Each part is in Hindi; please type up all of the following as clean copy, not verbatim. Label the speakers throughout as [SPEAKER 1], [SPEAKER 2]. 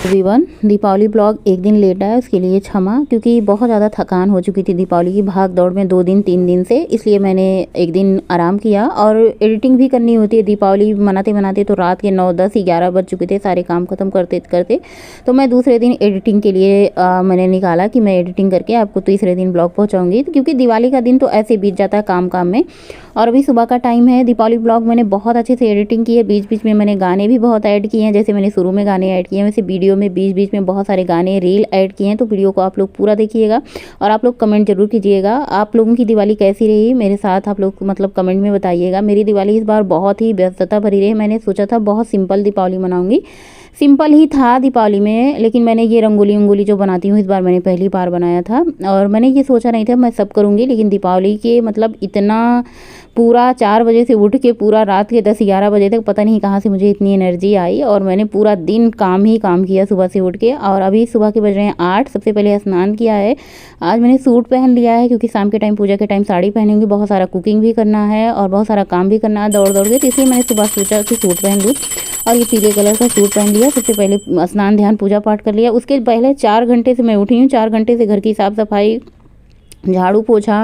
[SPEAKER 1] एवरीवन, दीपावली ब्लॉग एक दिन लेट आया, उसके लिए क्षमा, क्योंकि बहुत ज़्यादा थकान हो चुकी थी दीपावली की भाग दौड़ में 2 दिन 3 दिन से, इसलिए मैंने एक दिन आराम किया। और एडिटिंग भी करनी होती है, दीपावली मनाते मनाते तो रात के 9 10 11 बज चुके थे सारे काम ख़त्म करते करते। तो मैं दूसरे दिन एडिटिंग के लिए मैंने निकाला कि मैं एडिटिंग करके आपको तीसरे दिन ब्लॉग पहुँचाऊँगी, क्योंकि दिवाली का दिन तो ऐसे बीत जाता है काम काम में। और अभी सुबह का टाइम है। दीपावली ब्लॉग मैंने बहुत अच्छे से एडिटिंग की है, बीच बीच में मैंने गाने भी बहुत ऐड किए हैं, जैसे मैंने शुरू में गाने ऐड किए हैं वैसे वीडियो में बीच बीच में बहुत सारे गाने रील ऐड किए हैं। तो वीडियो को आप लोग पूरा देखिएगा और आप लोग कमेंट जरूर कीजिएगा, आप लोगों की दिवाली कैसी रही मेरे साथ, आप लोग मतलब कमेंट में बताइएगा। मेरी दिवाली इस बार बहुत ही व्यस्तता भरी रही। मैंने सोचा था बहुत सिंपल दीपावली मनाऊंगी, सिंपल ही था दीपावली में, लेकिन मैंने ये रंगोली जो बनाती हूँ इस बार मैंने पहली बार बनाया था। और मैंने ये सोचा नहीं था मैं सब करूँगी, लेकिन दीपावली के मतलब इतना पूरा 4 बजे से उठ के पूरा रात के 10 11 बजे तक पता नहीं कहाँ से मुझे इतनी एनर्जी आई, और मैंने पूरा दिन काम ही काम किया सुबह से उठ के। और अभी सुबह के बज रहे हैं 8। सबसे पहले स्नान किया है, आज मैंने सूट पहन लिया है क्योंकि शाम के टाइम पूजा के टाइम साड़ी पहनूंगी, बहुत सारा कुकिंग भी करना है और बहुत सारा काम भी करना है दौड़ दौड़ के, तो इसलिए मैंने सुबह सोचा कि सूट पहन लूँ और ये पीले कलर का सूट पहन लिया। सबसे पहले स्नान ध्यान पूजा पाठ कर लिया। उसके पहले 4 घंटे से मैं उठी हूँ, 4 घंटे से घर की साफ़ सफाई, झाड़ू पोछा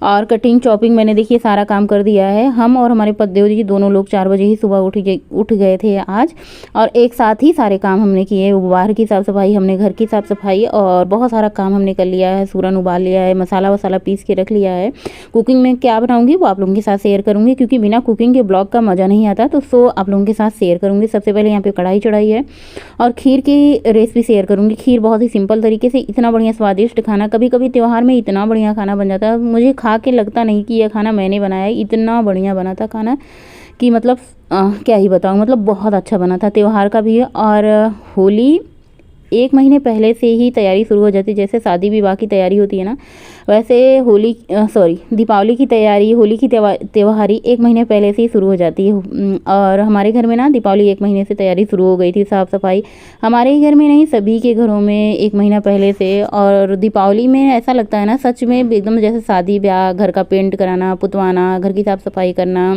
[SPEAKER 1] और कटिंग चॉपिंग मैंने देखिए सारा काम कर दिया है। हम और हमारे पतिदेव जी दोनों लोग 4 बजे ही सुबह उठ गए थे आज, और एक साथ ही सारे काम हमने किए। बाहर की साफ़ सफाई, हमने घर की साफ़ सफाई और बहुत सारा काम हमने कर लिया है। सूरन उबाल लिया है, मसाला वसाला पीस के रख लिया है। कुकिंग में क्या बनाऊंगी वो आप लोगों के साथ शेयर करूंगी, क्योंकि बिना कुकिंग के ब्लॉग का मज़ा नहीं आता, तो सो आप लोगों के साथ शेयर करूँगी। सबसे पहले यहाँ पर कढ़ाई चढ़ाई है और खीर की रेसिपी शेयर करूँगी। खीर बहुत ही सिंपल तरीके से इतना बढ़िया स्वादिष्ट खाना, कभी कभी त्यौहार में इतना बढ़िया खाना बन जाता है, मुझे खा के लगता नहीं कि यह खाना मैंने बनाया है। इतना बढ़िया बना था खाना कि मतलब क्या ही बताऊँ, मतलब बहुत अच्छा बना था त्यौहार का भी। और होली 1 महीने पहले से ही तैयारी शुरू हो जाती है, जैसे शादी विवाह की तैयारी होती है ना, वैसे दीपावली की तैयारी, होली की त्योहारी 1 महीने पहले से ही शुरू हो जाती है। और हमारे घर में ना दीपावली 1 महीने से तैयारी शुरू हो गई थी, साफ़ सफाई हमारे ही घर में नहीं सभी के घरों में 1 महीना पहले से। और दीपावली में ऐसा लगता है ना सच में एकदम जैसे शादी ब्याह, घर का पेंट कराना, पुतवाना, घर की साफ़ सफाई करना,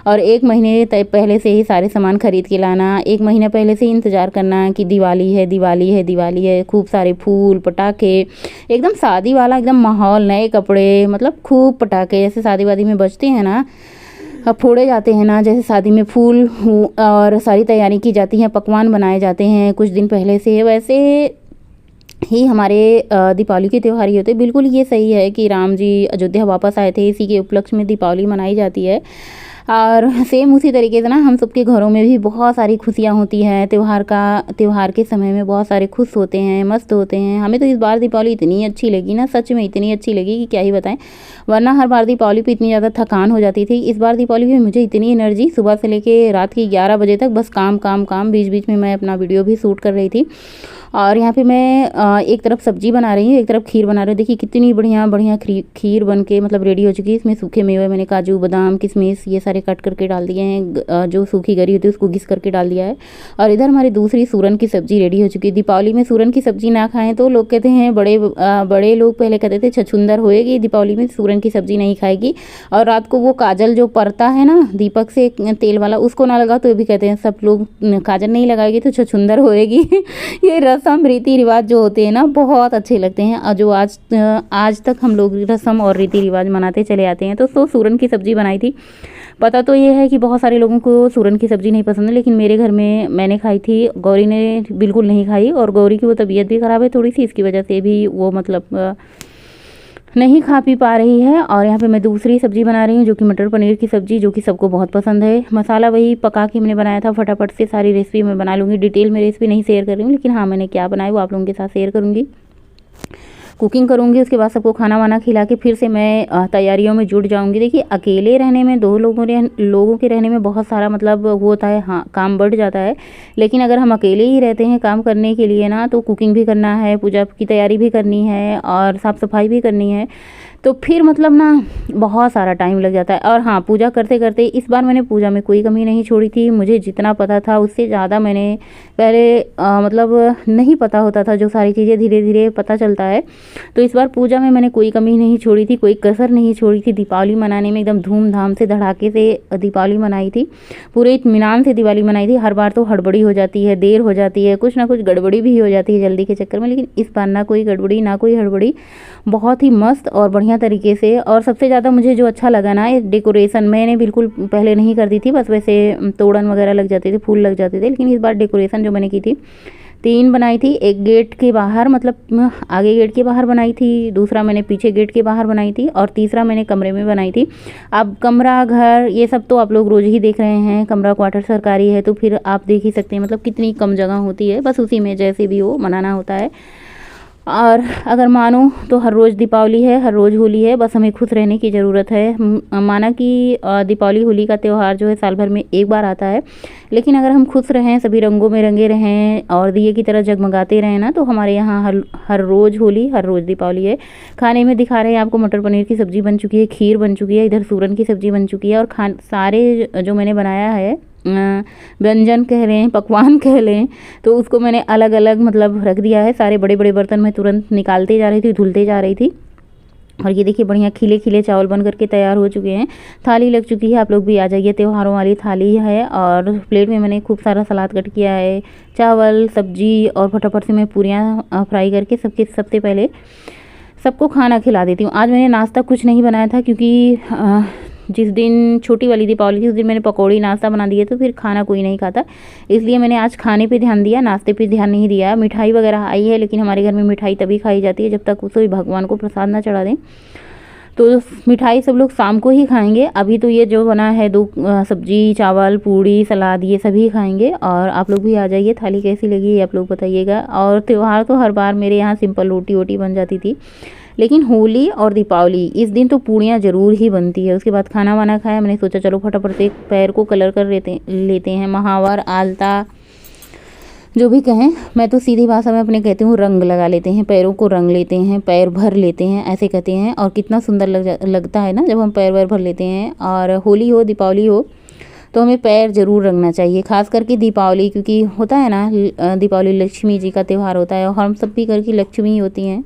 [SPEAKER 1] और 1 महीने पहले से ही सारे सामान खरीद के लाना, 1 महीना पहले से ही इंतज़ार करना कि दिवाली है दिवाली है दिवाली है, खूब सारे फूल पटाखे, एकदम शादी वाला एकदम माहौल, नए कपड़े, मतलब खूब पटाखे जैसे शादी वादी में बजते हैं ना, फोड़े जाते हैं ना, जैसे शादी में फूल, और सारी तैयारी की जाती है, पकवान बनाए जाते हैं कुछ दिन पहले से, वैसे ही हमारे दीपावली के त्यौहार ही होते हैं। बिल्कुल ये सही है कि राम जी अयोध्या वापस आए थे, इसी के उपलक्ष्य में दीपावली मनाई जाती है। और सेम उसी तरीके से ना हम सबके घरों में भी बहुत सारी खुशियाँ होती हैं। त्यौहार के समय में बहुत सारे खुश होते हैं, मस्त होते हैं। हमें तो इस बार दीपावली इतनी अच्छी लगी ना, सच में इतनी अच्छी लगी कि क्या ही बताएं, वरना हर बार दीपावली पे इतनी ज़्यादा थकान हो जाती थी। इस बार दीपावली में मुझे इतनी एनर्जी, सुबह से लेके रात के 11 बजे तक बस काम काम काम, बीच बीच में मैं अपना वीडियो भी शूट कर रही थी। और यहाँ पे मैं एक तरफ सब्जी बना रही हूँ, एक तरफ खीर बना रही हूँ। देखिए कितनी बढ़िया बढ़िया खीर बन के मतलब रेडी हो चुकी है। इसमें सूखे मेवे मैंने काजू बादाम किशमिश ये सारे कट करके डाल दिए हैं, जो सूखी गरी होती है उसको घिस करके डाल दिया है। और इधर हमारी दूसरी सूरन की सब्जी रेडी हो चुकी है। दीपावली में सूरन की सब्जी ना खाएं तो लोग कहते हैं, बड़े लोग पहले कहते थे छछुंदर होएगी, दीपावली में सूरन की सब्जी नहीं खाएगी, और रात को वो काजल जो परता है ना दीपक से तेल वाला, उसको ना लगा तो भी कहते हैं सब लोग काजल नहीं लगाएगी तो छछुंदर होएगी। ये रस्म रीति रिवाज जो होते हैं ना बहुत अच्छे लगते हैं, और जो आज तक हम लोग रस्म और रीति रिवाज मनाते चले आते हैं। तो सूरन की सब्जी बनाई थी। पता तो ये है कि बहुत सारे लोगों को सूरन की सब्ज़ी नहीं पसंद है, लेकिन मेरे घर में मैंने खाई थी, गौरी ने बिल्कुल नहीं खाई, और गौरी की वो तबीयत भी ख़राब है थोड़ी सी, इसकी वजह से भी वो मतलब नहीं खा पी पा रही है। और यहाँ पे मैं दूसरी सब्ज़ी बना रही हूँ जो कि मटर पनीर की सब्ज़ी, जो कि सबको बहुत पसंद है। मसाला वही पका के मैंने बनाया था, फटाफट से सारी रेसिपी मैं बना लूँगी। डिटेल में रेसिपी नहीं शेयर कर रही हूँ, लेकिन हाँ मैंने क्या बनाया वो आप लोगों के साथ शेयर करूँगी। कुकिंग करूँगी, उसके बाद सबको खाना वाना खिला के फिर से मैं तैयारियों में जुट जाऊँगी। देखिए अकेले रहने में, 2 लोगों के रहने में बहुत सारा मतलब वो होता है, हाँ काम बढ़ जाता है। लेकिन अगर हम अकेले ही रहते हैं काम करने के लिए ना, तो कुकिंग भी करना है, पूजा की तैयारी भी करनी है और साफ़ सफाई भी करनी है, तो फिर मतलब ना बहुत सारा टाइम लग जाता है। और हाँ, पूजा करते करते इस बार मैंने पूजा में कोई कमी नहीं छोड़ी थी। मुझे जितना पता था उससे ज़्यादा मैंने पहले मतलब नहीं पता होता था, जो सारी चीज़ें धीरे धीरे पता चलता है। तो इस बार पूजा में मैंने कोई कमी नहीं छोड़ी थी, कोई कसर नहीं छोड़ी थी। दीपावली मनाने में एकदम धूमधाम से धड़ाके से दीपावली मनाई थी, पूरे इत्मीनान से दिवाली मनाई थी। हर बार तो हड़बड़ी हो जाती है, देर हो जाती है, कुछ ना कुछ गड़बड़ी भी हो जाती है जल्दी के चक्कर में, लेकिन इस बार ना कोई गड़बड़ी ना कोई हड़बड़ी, बहुत ही मस्त और बढ़िया तरीके से। और सबसे ज़्यादा मुझे जो अच्छा लगा ना, डेकोरेशन मैंने बिल्कुल पहले नहीं करती थी, बस वैसे तोड़न वगैरह लग जाते थे, फूल लग जाते थे, लेकिन इस बार डेकोरेशन जो मैंने की थी 3 बनाई थी। एक गेट के बाहर, मतलब आगे गेट के बाहर बनाई थी, दूसरा मैंने पीछे गेट के बाहर बनाई थी, और तीसरा मैंने कमरे में बनाई थी। अब कमरा, घर, ये सब तो आप लोग रोज़ ही देख रहे हैं। कमरा क्वार्टर सरकारी है तो फिर आप देख ही सकते हैं मतलब कितनी कम जगह होती है, बस उसी में जैसे भी हो मनाना होता है। और अगर मानो तो हर रोज़ दीपावली है, हर रोज़ होली है, बस हमें खुश रहने की ज़रूरत है। माना कि दीपावली होली का त्यौहार जो है साल भर में एक बार आता है, लेकिन अगर हम खुश रहें, सभी रंगों में रंगे रहें और दिए की तरह जगमगाते रहें ना, तो हमारे यहाँ हर रोज़ होली, हर रोज़ दीपावली है। खाने में दिखा रहे हैं आपको, मटर पनीर की सब्ज़ी बन चुकी है, खीर बन चुकी है, इधर सूरन की सब्ज़ी बन चुकी है, और सारे जो मैंने बनाया है व्यंजन कह लें, पकवान कह लें, तो उसको मैंने अलग अलग मतलब रख दिया है। सारे बड़े बड़े बर्तन में तुरंत निकालते जा रही थी, धुलते जा रही थी। और ये देखिए बढ़िया खिले खिले चावल बन करके तैयार हो चुके हैं। थाली लग चुकी है, आप लोग भी आ जाइए, त्योहारों वाली थाली है। और प्लेट में मैंने खूब सारा सलाद कट किया है, चावल, सब्जी, और फटाफट से मैं पूरियाँ फ्राई करके सबसे पहले सबको खाना खिला देती हूँ। आज मैंने नाश्ता कुछ नहीं बनाया था, क्योंकि जिस दिन छोटी वाली दीपावली थी उस दिन मैंने पकौड़ी नाश्ता बना दिए, तो फिर खाना कोई नहीं खाता, इसलिए मैंने आज खाने पे ध्यान दिया, नाश्ते पे ध्यान नहीं दिया। मिठाई वगैरह आई है, लेकिन हमारे घर में मिठाई तभी खाई जाती है जब तक उसे भगवान को प्रसाद ना चढ़ा दें। तो मिठाई सब लोग शाम को ही खाएंगे। अभी तो ये जो बना है दो सब्जी, चावल, पूड़ी, सलाद, ये सभी खाएंगे। और आप लोग भी आ जाइए, थाली कैसी लगी ये आप लोग बताइएगा। और त्यौहार तो हर बार मेरे यहाँ सिंपल रोटी वोटी बन जाती थी, लेकिन होली और दीपावली इस दिन तो पूड़ियाँ ज़रूर ही बनती है। उसके बाद खाना वाना खाया, मैंने सोचा चलो फटाफट से पैर को कलर कर लेते हैं। महावर, आलता, जो भी कहें, मैं तो सीधी भाषा में अपने कहती हूँ, रंग लगा लेते हैं, पैरों को रंग लेते हैं, पैर भर लेते हैं, ऐसे कहते हैं। और कितना सुंदर लगता है ना जब हम पैर वैर भर लेते हैं। और होली हो, दीपावली हो, तो हमें पैर ज़रूर रंगना चाहिए, खास करके दीपावली, क्योंकि होता है ना दीपावली लक्ष्मी जी का त्यौहार होता है, और हम सब भी घर की लक्ष्मी होती हैं।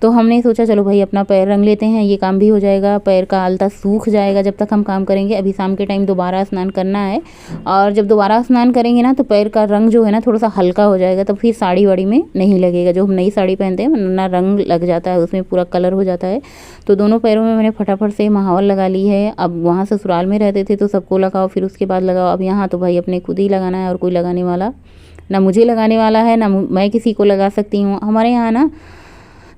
[SPEAKER 1] तो हमने सोचा चलो भाई अपना पैर रंग लेते हैं, ये काम भी हो जाएगा, पैर का आलता सूख जाएगा जब तक हम काम करेंगे। अभी शाम के टाइम दोबारा स्नान करना है, और जब दोबारा स्नान करेंगे ना तो पैर का रंग जो है ना थोड़ा सा हल्का हो जाएगा, तो फिर साड़ी वाड़ी में नहीं लगेगा। जो हम नई साड़ी पहनते हैं ना, रंग लग जाता है उसमें, पूरा कलर हो जाता है। तो दोनों पैरों में मैंने फटाफट से महावर लगा ली है। अब वहाँ ससुराल में रहते थे तो सबको लगाओ, फिर उसके बाद लगाओ। अब यहाँ तो भाई अपने खुद ही लगाना है, और कोई लगाने वाला ना मुझे लगाने वाला है, ना मैं किसी को लगा सकती हूँ। हमारे यहाँ ना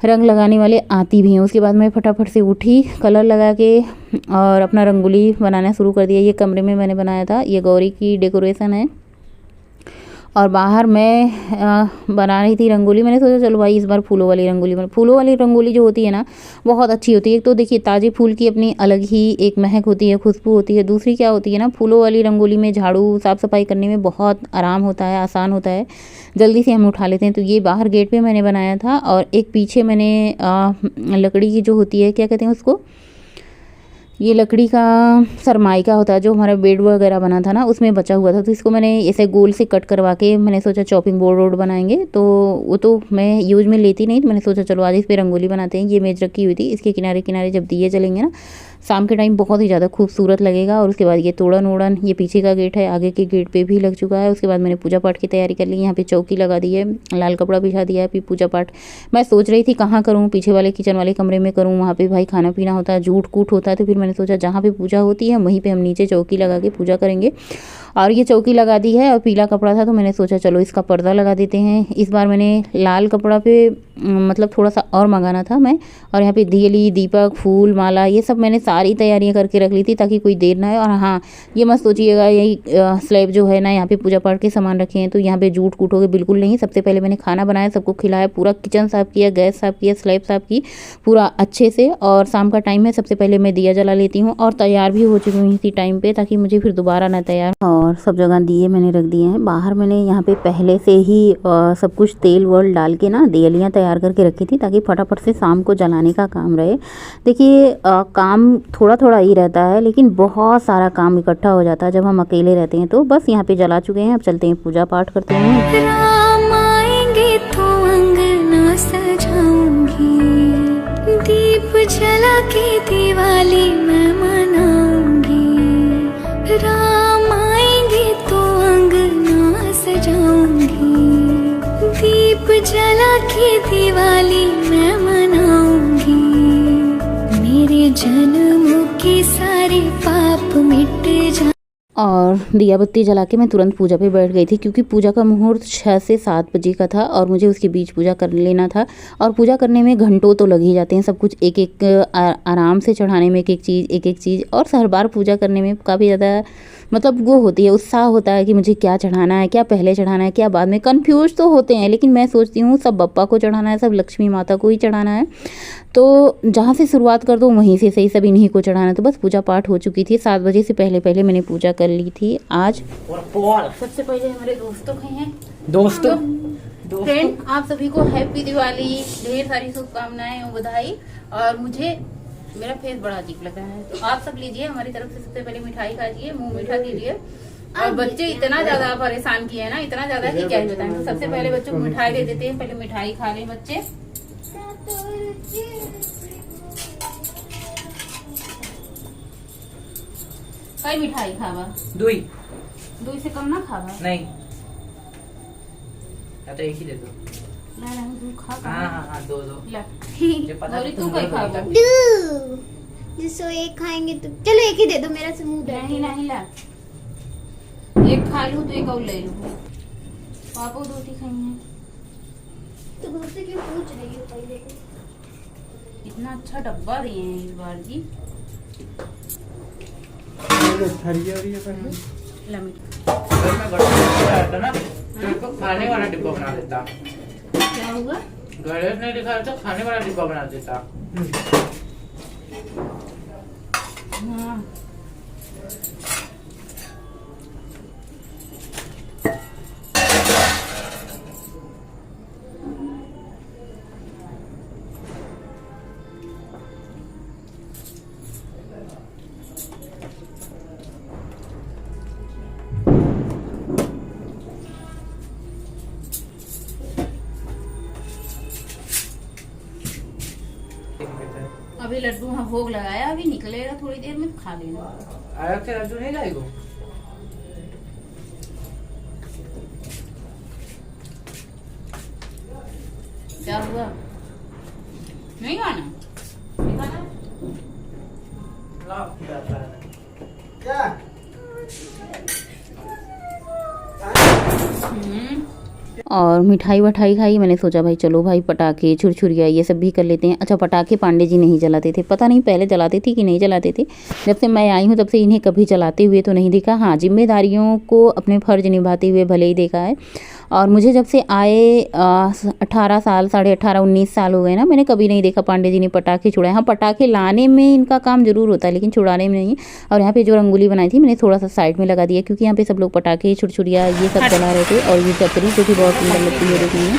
[SPEAKER 1] रंग लगाने वाले आती भी हैं। उसके बाद मैं फटाफट से उठी, कलर लगा के और अपना रंगोली बनाना शुरू कर दिया। ये कमरे में मैंने बनाया था, ये गौरी की डेकोरेशन है। और बाहर मैं बना रही थी रंगोली। मैंने सोचा चलो भाई इस बार फूलों वाली रंगोली फूलों वाली रंगोली जो होती है ना, बहुत अच्छी होती है। एक तो देखिए ताज़े फूल की अपनी अलग ही एक महक होती है, खुशबू होती है। दूसरी क्या होती है ना, फूलों वाली रंगोली में झाड़ू साफ़ सफाई करने में बहुत आराम होता है, आसान होता है, जल्दी से हम उठा लेते हैं। तो ये बाहर गेट पे मैंने बनाया था, और एक पीछे मैंने लकड़ी की जो होती है, क्या कहते हैं उसको, ये लकड़ी का सरमाइका होता है, जो हमारा बेड वगैरह बना था ना उसमें बचा हुआ था, तो इसको मैंने ऐसे गोल से कट करवा के मैंने सोचा चॉपिंग बोर्ड वोर्ड बनाएंगे। तो वो तो मैं यूज में लेती नहीं, तो मैंने सोचा चलो आज इस पे रंगोली बनाते हैं। ये मेज रखी हुई थी, इसके किनारे किनारे जब दिए जलेंगे ना शाम के टाइम बहुत ही ज़्यादा खूबसूरत लगेगा। और उसके बाद ये तोड़न ओड़न, ये पीछे का गेट है, आगे के गेट पे भी लग चुका है। उसके बाद मैंने पूजा पाठ की तैयारी कर ली, यहाँ पे चौकी लगा दी है, लाल कपड़ा बिछा दिया है। फिर पूजा पाठ मैं सोच रही थी कहाँ करूँ, पीछे वाले किचन वाले कमरे में करूँ, वहाँ पे भाई खाना पीना होता है, झूठ कूट होता है। तो फिर मैंने सोचा जहाँ पे पूजा होती है वहीं पर हम नीचे चौकी लगा के पूजा करेंगे। और ये चौकी लगा दी है, और पीला कपड़ा था तो मैंने सोचा चलो इसका पर्दा लगा देते हैं। इस बार मैंने लाल कपड़ा पे मतलब थोड़ा सा और मंगाना था मैं, और यहाँ पे दियली, दीपक, फूल, माला, ये सब मैंने सारी तैयारियाँ करके रख ली थी ताकि कोई देर ना है। और हाँ, ये मत सोचिएगा यही स्लैब जो है ना यहाँ पे पूजा पाठ के सामान रखे हैं तो यहाँ पे जूठ कूटोगे, बिल्कुल नहीं। सबसे पहले मैंने खाना बनाया, सबको खिलाया, पूरा किचन साफ़ किया, गैस साफ़ किया, स्लैब साफ़ की पूरा अच्छे से। और शाम का टाइम है, सबसे पहले मैं दिया जला लेती हूँ और तैयार भी हो चुकी हूँ इसी टाइम पे ताकि मुझे फिर दोबारा ना तैयार। और सब जगह दिए मैंने रख दिए हैं। बाहर मैंने यहाँ पे पहले से ही सब कुछ तेल वल डाल के ना दियलियाँ तैयार करके रखी थी ताकि फटाफट से शाम को जलाने का काम रहे। देखिए काम थोड़ा थोड़ा ही रहता है लेकिन बहुत सारा काम इकट्ठा हो जाता है जब हम अकेले रहते हैं। तो बस यहाँ पे जला चुके हैं, अब चलते हैं पूजा पाठ करते हैं।
[SPEAKER 2] राम आएंगे तो अंगना सजाऊंगी, दीप जला के दिवाली मैं मनाऊंगी। राम आएंगे तो अंगना सजाऊंगी, दीप जला के दिवाली मैं मनाऊंगी। मेरे जन्मों के सारे पाप मिट जा।
[SPEAKER 1] और दिया बत्ती जला के मैं तुरंत पूजा पे बैठ गई थी क्योंकि पूजा का मुहूर्त 6 से 7 बजे का था और मुझे उसके बीच पूजा कर लेना था। और पूजा करने में घंटों तो लग ही जाते हैं, सब कुछ एक एक आराम से चढ़ाने में एक एक चीज़। और हर बार पूजा करने में काफ़ी ज़्यादा मतलब वो होती है, उत्साह होता है कि मुझे क्या चढ़ाना है, क्या पहले चढ़ाना है, क्या बाद में। कन्फ्यूज तो होते हैं लेकिन मैं सोचती हूँ सब बप्पा को चढ़ाना है, सब लक्ष्मी माता को ही चढ़ाना है। तो जहाँ से शुरुआत कर दो वहीं से सही, सब इन्हीं को चढ़ाना। तो बस पूजा पाठ हो चुकी थी, 7 बजे से पहले पहले मैंने पूजा कर ली थी आज। सबसे पहले हमारे दोस्तों के हैं दोस्तों फ्रेंड, आप सभी को हैप्पी दिवाली, ढेर सारी शुभकामनाएं और बधाई। और मुझे मेरा फेस बड़ा अजीब लग रहा है तो आप सब लीजिए हमारी तरफ से सबसे पहले मिठाई खाइए, मुंह मीठा कीजिए। और बच्चे इतना ज्यादा परेशान किए हैं ना, इतना ज्यादा कि क्या ही बताएं। तो सबसे पहले बच्चों को मिठाई दे देते हैं, पहले मिठाई खा लें बच्चे। कई मिठाई खावा? दुई से कम ना खावा?
[SPEAKER 3] नहीं, या तो एक ही दे दो।
[SPEAKER 1] ला ला तू खा।
[SPEAKER 3] हाँ, दो
[SPEAKER 1] ला
[SPEAKER 3] गौरी
[SPEAKER 1] तू कई खावा?
[SPEAKER 2] जिसको एक खाएंगे तो चलो एक ही दे दो, मेरा से मुंह
[SPEAKER 1] नहीं नहीं, ला एक खा लूं तो एक और ले लूं। पापा रोटी खाएंगे
[SPEAKER 2] तो मुझसे क्यों पूछ रही हो? पहले
[SPEAKER 1] इतना अच्छा डब्बा दिए हैं इस बार जी।
[SPEAKER 3] अगर मैं गणेश नहीं था ना तो इसको खाने वाला डिब्बा बना देता।
[SPEAKER 1] क्या हुआ?
[SPEAKER 3] गणेश नहीं दिखा तो खाने वाला डिब्बा बना देता।
[SPEAKER 1] हाँ। अभी लड्डू हाँ भोग लगाया, अभी निकलेगा थोड़ी देर में, खा लेना।
[SPEAKER 3] अलग से लड्डू नहीं लाएगो?
[SPEAKER 1] क्या हुआ? नहीं खाना? नहीं खाना?
[SPEAKER 3] लाओ
[SPEAKER 4] क्या?
[SPEAKER 1] और मिठाई वठाई खाई। मैंने सोचा भाई चलो भाई पटाखे छुरछुरिया ये सब भी कर लेते हैं। अच्छा, पटाखे पांडे जी नहीं जलाते थे, पता नहीं पहले जलाते थे कि नहीं जलाते थे। जब से मैं आई हूँ तब से इन्हें कभी जलाते हुए तो नहीं देखा। हाँ, जिम्मेदारियों को अपने फर्ज निभाते हुए भले ही देखा है। और मुझे जब से आए 18 साल, 18.5 19 साल हो गए ना, मैंने कभी नहीं देखा पांडे जी ने पटाखे छुड़ाए। हाँ, पटाखे लाने में इनका काम जरूर होता है लेकिन छुड़ाने में नहीं। और यहाँ पे जो रंगोली बनाई थी मैंने थोड़ा सा साइड में लगा दिया क्योंकि यहाँ पे सब लोग पटाखे छुरछुरिया ये सब जला रहे थे। और ये चक्री जो कि बहुत सुंदर लगती है देखने में।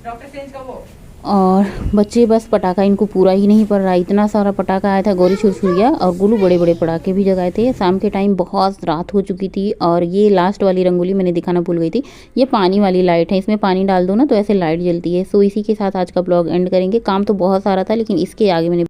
[SPEAKER 3] डॉक्टर चेंज का वो।
[SPEAKER 1] और बच्चे बस पटाखा इनको पूरा ही नहीं पड़ रहा, इतना सारा पटाखा आया था, गौरी छुरछुरिया और गुल्लू बड़े बड़े पटाखे भी जगाए थे। शाम के टाइम बहुत रात हो चुकी थी। और ये लास्ट वाली रंगोली मैंने दिखाना भूल गई थी, ये पानी वाली लाइट है, इसमें पानी डाल दो ना तो ऐसे लाइट जलती है। सो इसी के साथ आज का ब्लॉग एंड करेंगे। काम तो बहुत सारा था लेकिन इसके आगे मैंने